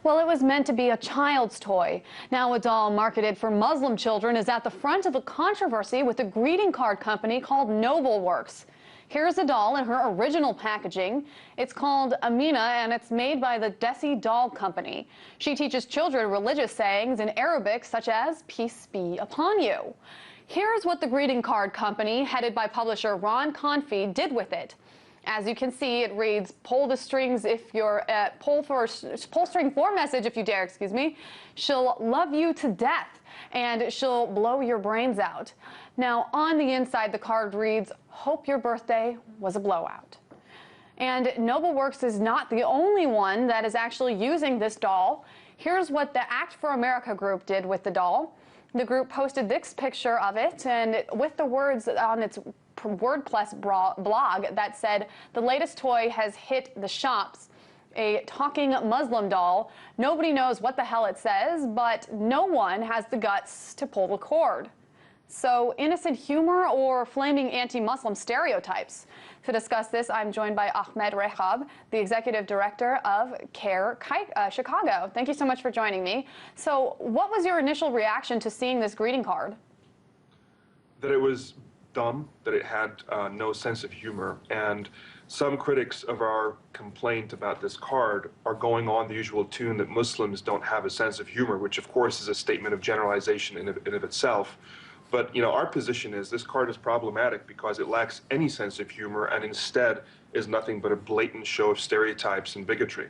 Well, it was meant to be a child's toy. Now a doll marketed for Muslim children is at the front of a controversy with a greeting card company called NobleWorks. Here's a doll in her original packaging. It's called Amina, and it's made by the Desi Doll Company. She teaches children religious sayings in Arabic, such as, "Peace be upon you." Here's what the greeting card company, headed by publisher Ron Confi, did with it. As you can see, it reads, "Pull the strings if you're pull string 4 message if you dare, excuse me. She'll love you to death, and she'll blow your brains out." Now, on the inside, the card reads, "Hope your birthday was a blowout." And NobleWorks is not the only one that is actually using this doll. Here's what the Act for America group did with the doll. The group posted this picture of it, and with the words on its WordPress blog that said, "The latest toy has hit the shops. A talking Muslim doll. Nobody knows what the hell it says, but no one has the guts to pull the cord." So, innocent humor or flaming anti-Muslim stereotypes? To discuss this, I'm joined by Ahmed Rehab, the executive director of CARE Chicago. Thank you so much for joining me. So, what was your initial reaction to seeing this greeting card? That it was dumb, that it had no sense of humor, and some critics of our complaint about this card are going on the usual tune that Muslims don't have a sense of humor, which of course is a statement of generalization in of itself. But our position is this card is problematic because it lacks any sense of humor and instead is nothing but a blatant show of stereotypes and bigotry.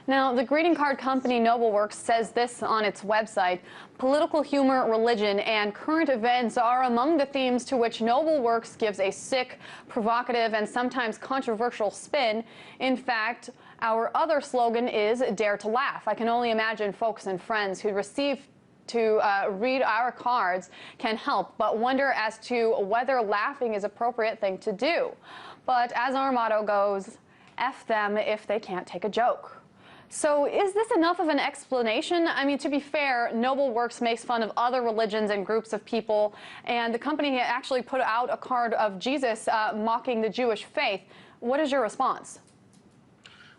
Now, the greeting card company NobleWorks says this on its website: "Political humor, religion, and current events are among the themes to which NobleWorks gives a sick, provocative, and sometimes controversial spin. In fact, our other slogan is Dare to Laugh." I can only imagine folks and friends who receive to read our cards can help but wonder as to whether laughing is an appropriate thing to do. But as our motto goes, F them if they can't take a joke. So is this enough of an explanation? I mean, to be fair, NobleWorks makes fun of other religions and groups of people, and the company actually put out a card of Jesus mocking the Jewish faith. What is your response?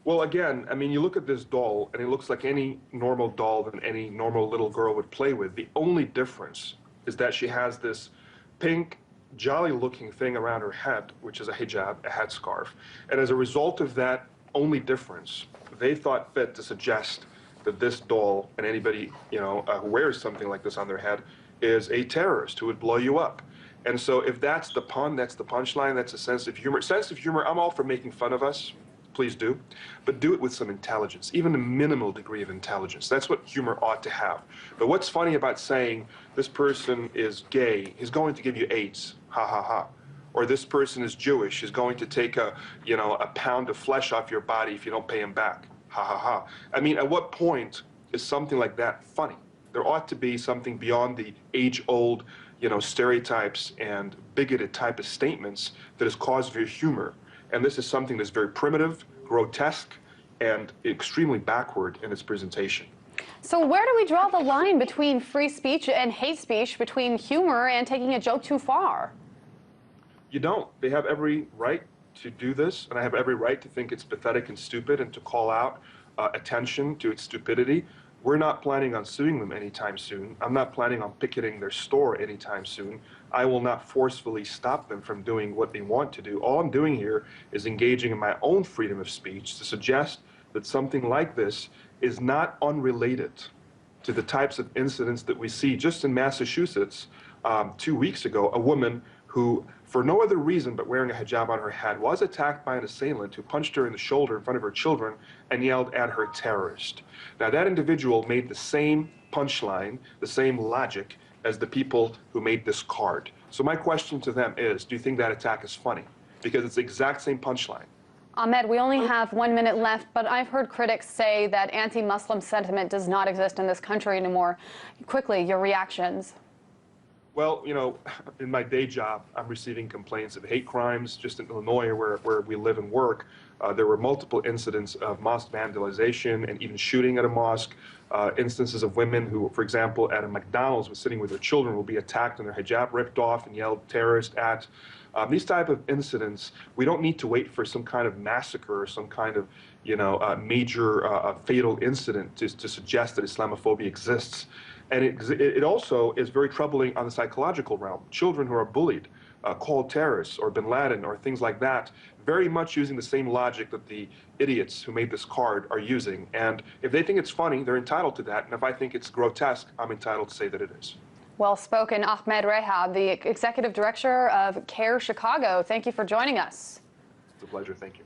Well, again, I mean, you look at this doll, and it looks like any normal doll that any normal little girl would play with. The only difference is that she has this pink, jolly-looking thing around her head, which is a hijab, a headscarf. And as a result of that only difference, they thought fit to suggest that this doll, and anybody, who wears something like this on their head, is a terrorist who would blow you up. And so if that's the pun, that's the punchline, that's a sense of humor. Sense of humor, I'm all for making fun of us. Please do, but do it with some intelligence, even a minimal degree of intelligence. That's what humor ought to have. But what's funny about saying this person is gay, he's going to give you AIDS, ha ha ha. Or this person is Jewish, he's going to take a pound of flesh off your body if you don't pay him back, ha ha ha. I mean, at what point is something like that funny? There ought to be something beyond the age-old, stereotypes and bigoted type of statements that is cause for humor. And this is something that's very primitive, grotesque, and extremely backward in its presentation. So where do we draw the line between free speech and hate speech, between humor and taking a joke too far? You don't. They have every right to do this, and I have every right to think it's pathetic and stupid and to call out attention to its stupidity. We're not planning on suing them anytime soon. I'm not planning on picketing their store anytime soon. I will not forcefully stop them from doing what they want to do. All I'm doing here is engaging in my own freedom of speech to suggest that something like this is not unrelated to the types of incidents that we see just in Massachusetts 2 weeks ago. A woman who, for no other reason but wearing a hijab on her head, was attacked by an assailant who punched her in the shoulder in front of her children and yelled at her terrorist. Now, that individual made the same punchline, the same logic as the people who made this card. So my question to them is, do you think that attack is funny? Because it's the exact same punchline. Ahmed, we only have 1 minute left, but I've heard critics say that anti-Muslim sentiment does not exist in this country anymore. Quickly, your reactions. Well, in my day job, I'm receiving complaints of hate crimes. Just in Illinois, where we live and work, there were multiple incidents of mosque vandalization and even shooting at a mosque. Instances of women who, for example, at a McDonald's was sitting with their children will be attacked and their hijab ripped off and yelled terrorist at. These type of incidents, we don't need to wait for some kind of massacre or some kind of, major fatal incident to suggest that Islamophobia exists. And it also is very troubling on the psychological realm. Children who are bullied, called terrorists or bin Laden or things like that, very much using the same logic that the idiots who made this card are using. And if they think it's funny, they're entitled to that. And if I think it's grotesque, I'm entitled to say that it is. Well spoken, Ahmed Rehab, the Executive Director of CARE Chicago. Thank you for joining us. It's a pleasure. Thank you.